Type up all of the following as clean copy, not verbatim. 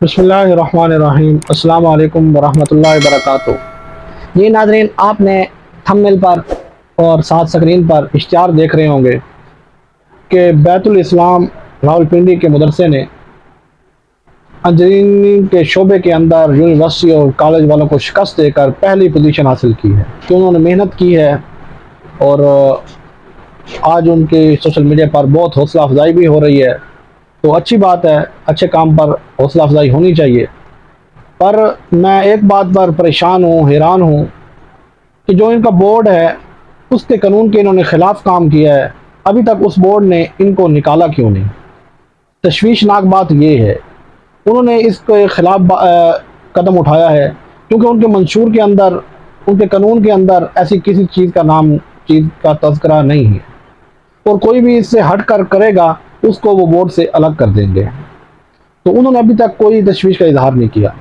बिस्मिल्लाहिर्रहमानिर्रहीम। अस्सलाम वालेकुम वरहमतुल्लाहि वबरकातुहू। जी नाज़रीन, आपने थंबनेल पर और साथ स्क्रीन पर इश्तिहार देख रहे होंगे कि बैतुल इस्लाम रावलपिंडी के मदरसे ने इंजीनियरिंग के शोबे के अंदर यूनिवर्सिटी और कॉलेज वालों को शिकस्त देकर पहली पोजीशन हासिल की है। कि उन्होंने मेहनत की है और आज उनके सोशल मीडिया पर बहुत हौसला अफजाई भी हो रही है। तो अच्छी बात है, अच्छे काम पर हौसला अफजाई होनी चाहिए। पर मैं एक बात पर परेशान हूँ, हैरान हूँ कि जो इनका बोर्ड है उसके कानून के इन्होंने ख़िलाफ़ काम किया है। अभी तक उस बोर्ड ने इनको निकाला क्यों नहीं? तशवीशनाक बात ये है, उन्होंने इसके ख़िलाफ़ कदम उठाया है क्योंकि उनके मंशूर के अंदर, उनके कानून के अंदर ऐसी किसी चीज़ का तज़किरा नहीं है और कोई भी इससे हट कर करेगा उसको वो बोर्ड से अलग कर देंगे। तो उन्होंने अभी तक कोई तशवीश का इजहार नहीं किया।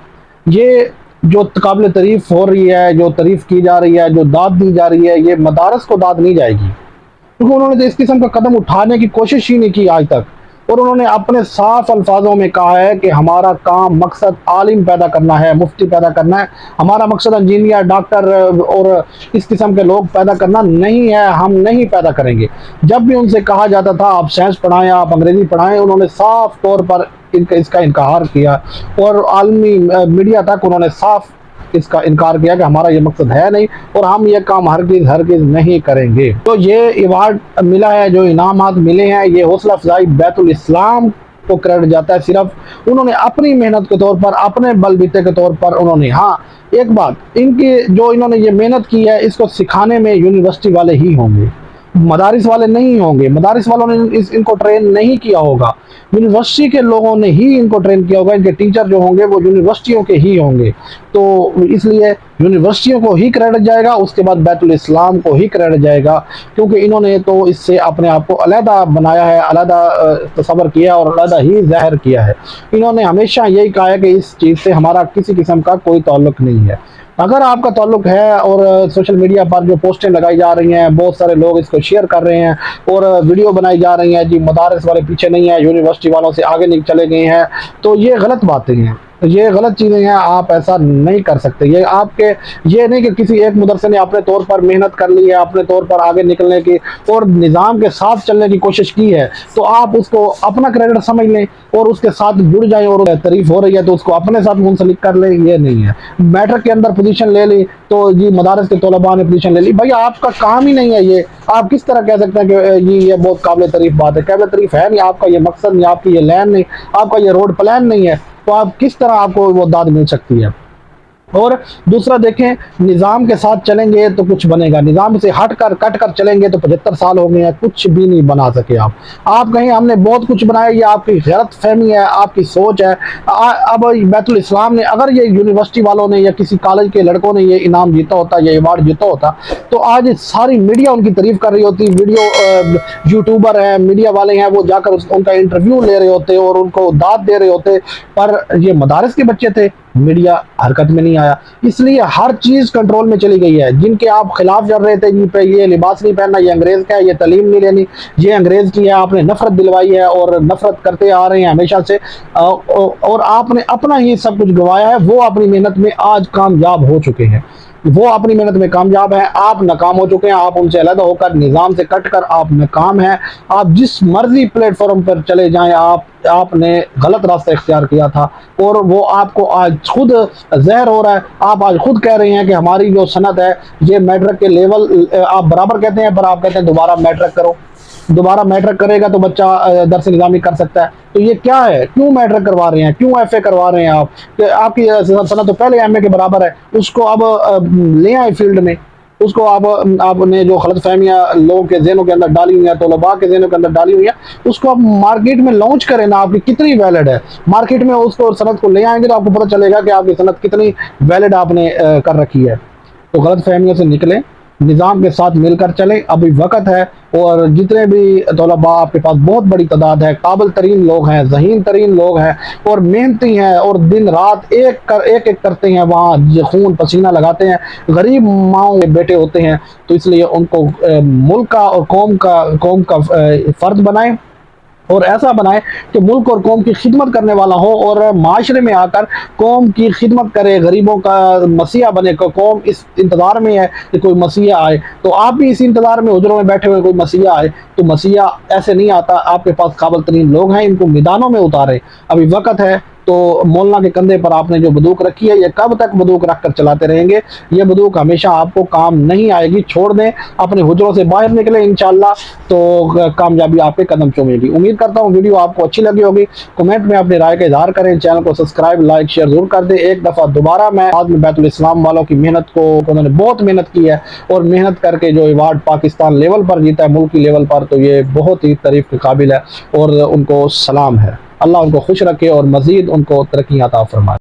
ये जो काबिल तारीफ़ हो रही है, जो तारीफ़ की जा रही है, जो दाद दी जा रही है, ये मदारस को दाद नहीं जाएगी क्योंकि उन्होंने तो इस किस्म का कदम उठाने की कोशिश ही नहीं की आज तक। और उन्होंने अपने साफ अल्फाजों में कहा है कि हमारा काम मकसद आलिम पैदा करना है, मुफ्ती पैदा करना है, हमारा मकसद इंजीनियर, डॉक्टर और इस किस्म के लोग पैदा करना नहीं है, हम नहीं पैदा करेंगे। जब भी उनसे कहा जाता था आप साइंस पढ़ाएं, आप अंग्रेज़ी पढ़ाएं, उन्होंने साफ तौर पर इसका इनकार किया और आलमी मीडिया तक उन्होंने साफ इसका इनकार किया कि हमारा ये मकसद है नहीं और हम ये काम हरगिज़ नहीं करेंगे। तो ये अवार्ड मिला है, जो इनामात मिले हैं, ये हौसला अफजाई बैतुल इस्लाम को क्रेडिट जाता है। सिर्फ उन्होंने अपनी मेहनत के तौर पर, अपने बलबूते के तौर पर उन्होंने, हाँ एक बात, इनकी जो इन्होंने ये मेहनत की है इसको सिखाने में यूनिवर्सिटी वाले ही होंगे, मदारिस वाले नहीं होंगे। मदारिस वालों ने इनको ट्रेन नहीं किया होगा, यूनिवर्सिटी के लोगों ने ही इनको ट्रेन किया होगा। इनके टीचर जो होंगे वो यूनिवर्सिटियों के ही होंगे। तो इसलिए यूनिवर्सिटियों को ही क्रेडिट जाएगा, उसके बाद बैतुल इस्लाम को ही क्रेडिट जाएगा क्योंकि इन्होंने तो इससे अपने आप को अलहदा बनाया है, अलहदा तस्वर किया और अलहदा ही ज़ाहिर किया है। इन्होंने हमेशा यही कहा है कि इस चीज़ से हमारा किसी किस्म का कोई ताल्लुक़ नहीं है। अगर आपका ताल्लुक़ है और सोशल मीडिया पर जो पोस्टें लगाई जा रही हैं, बहुत सारे लोग इसको शेयर कर रहे हैं और वीडियो बनाई जा रही हैं, जी मदारस वाले पीछे नहीं है, यूनिवर्सिटी वालों से आगे नहीं चले गए हैं, तो ये गलत बातें हैं, ये गलत चीज़ें हैं। आप ऐसा नहीं कर सकते। ये आपके, ये नहीं कि किसी एक मदरसे ने अपने तौर पर मेहनत कर ली है, अपने तौर पर आगे निकलने की और निज़ाम के साथ चलने की कोशिश की है तो आप उसको अपना क्रेडिट समझ लें और उसके साथ जुड़ जाएं और तारीफ हो रही है तो उसको अपने साथ मुंसलिक कर लें। ये नहीं है। मैट्रिक के अंदर पोजीशन ले ली तो जी मदारस के तलबा ने पोजीशन ले ली, भाई आपका काम ही नहीं है ये। आप किस तरह कह सकते हैं कि जी ये बहुत काबिल तारीफ बात है? काबिल तारीफ है नहीं, आपका ये मकसद नहीं, आपकी ये लैन नहीं, आपका ये रोड प्लान नहीं है, तो आप किस तरह आपको वो दाद मिल सकती है? और दूसरा देखें, निज़ाम के साथ चलेंगे तो कुछ बनेगा, निज़ाम से कट कर चलेंगे तो 75 साल हो गए हैं, कुछ भी नहीं बना सके आप कहें हमने बहुत कुछ बनाया, ये आपकी गलत फहमी है, आपकी सोच है। अब बैतुल इस्लाम ने, अगर ये यूनिवर्सिटी वालों ने या किसी कॉलेज के लड़कों ने ये इनाम जीता होता, ये अवार्ड जीता होता तो आज सारी मीडिया उनकी तारीफ कर रही होती। वीडियो यूट्यूबर हैं, मीडिया वाले हैं, वो जाकर उनका इंटरव्यू ले रहे होते और उनको दाद दे रहे होते। पर ये मदारस के बच्चे थे, मीडिया हरकत में नहीं आया, इसलिए हर चीज़ कंट्रोल में चली गई है। जिनके आप खिलाफ चल रहे थे, जिन पे ये लिबास नहीं पहनना, ये अंग्रेज़ का है, ये तालीम नहीं लेनी, ये अंग्रेज़ की है, आपने नफरत दिलवाई है और नफरत करते आ रहे हैं हमेशा से, और आपने अपना ही सब कुछ गंवाया है। वो अपनी मेहनत में आज कामयाब हो चुके हैं, वो अपनी मेहनत में कामयाब है, आप नाकाम हो चुके हैं। आप उनसे अलग होकर, निज़ाम से कट कर आप नाकाम हैं। आप जिस मर्जी प्लेटफॉर्म पर चले जाएं, आपने गलत रास्ता इख्तियार किया था और वो आपको आज खुद ज़हर हो रहा है। आप आज खुद कह रहे हैं कि हमारी जो सनत है ये मैट्रिक के लेवल आप बराबर कहते हैं, पर आप कहते हैं दोबारा मैट्रिक करो। दोबारा मैट्रिक करेगा तो बच्चा दरस निज़ामी कर सकता है। तो ये क्या है? क्यों मैट्रिक करवा रहे हैं, क्यों एफए करवा रहे हैं आप? कि आपकी सनत तो पहले एमए के बराबर है, उसको अब ले आए फील्ड में, उसको आपने जो गलत फहमियाँ लोगों के जहनों के अंदर डाली हुई हैं, तलबा के जहनों के अंदर डाली हुई है, उसको आप मार्केट में लॉन्च करें ना, आपकी कितनी वैलिड है। मार्केट में उसको सनत को ले आएंगे तो आपको पता चलेगा कि आपकी सनत कितनी वैलिड आपने कर रखी है। तो गलत फहमियों से निकलें, निज़ाम के साथ मिलकर चलें, अभी वक्त है। और जितने भी तलबा, आपके पास बहुत बड़ी तादाद है, काबिल तरीन लोग हैं, ज़हीन तरीन लोग हैं और मेहनती हैं और दिन रात एक करते हैं, वहाँ खून पसीना लगाते हैं, गरीब माओं के बेटे होते हैं। तो इसलिए उनको मुल्क का और कौम का फ़र्द बनाएं और ऐसा बनाए कि मुल्क और कौम की खिदमत करने वाला हो और माशरे में आकर कौम की खिदमत करे, गरीबों का मसीहा बने। कौम इस इंतज़ार में है कि कोई मसीहा आए, तो आप भी इसी इंतज़ार में हुजरों में बैठे हुए कोई मसीहा आए। तो मसीहा ऐसे नहीं आता, आपके पास काबिल तरीन लोग हैं, इनको मैदानों में उतारे। अभी वक्त है। तो मौलाना के कंधे पर आपने जो बंदूक रखी है, ये कब तक बंदूक रख कर चलाते रहेंगे? ये बंदूक हमेशा आपको काम नहीं आएगी। छोड़ दें, अपने हुजरों से बाहर निकले, इंशाल्लाह तो कामयाबी आपके कदम चूमेगी। उम्मीद करता हूँ वीडियो आपको अच्छी लगी होगी। कमेंट में अपनी राय का इजहार करें। चैनल को सब्सक्राइब, लाइक, शेयर जरूर कर दें। एक दफ़ा दोबारा मैं आज में बैतुल इस्लाम वालों की मेहनत को, उन्होंने बहुत मेहनत की है और मेहनत करके जो अवार्ड पाकिस्तान लेवल पर जीता है, मुल्की लेवल पर, तो ये बहुत ही तारीफ के काबिल है और उनको सलाम है। अल्लाह उनको खुश रखे और मज़ीद उनको तरक्की अता फरमाए।